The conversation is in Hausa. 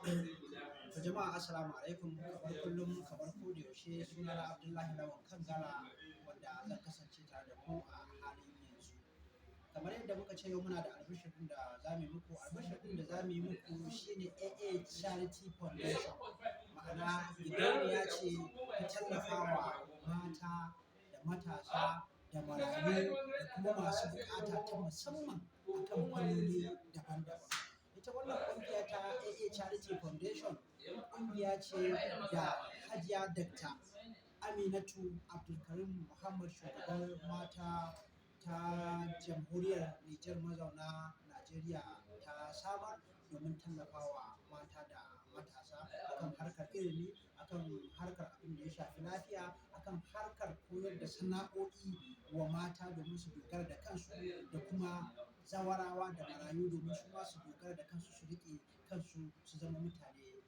To jama'a assalamu alaikum, kamar kullum kamar ko da yaushe sunana Abdullahi Lawan Kangara wanda zan kasance tare da ku a halin yanzu. Kamar yadda muka ce yau muna da albishir ɗin da za mu yi muku. Albishir ɗin da za mu yi muku shine AA Charity Foundation. Ma'ana gidauniya ce ta tallafawa mata da matasa da marayu da kuma masu buƙata ta musamman akan fannoni daban-daban. Ita wannan ƙungiya ta AA Charity Foundation ƙungiya ce da Hajiya Dakta Aminatu Abdulkarim Muhammad shugabar mata ta Jamhuriyar Nijar mazauna Najeriya ta samar domin tallafawa mata da matasa akan harkar ilimi, akan harkar abin da ya shafi lafiya, akan harkar koyar da sana'o'i wa mata domin su dogara da kansu da kuma zawarawa da marayu domin su ma su dogara da kansu su riƙe kansu su zama mutane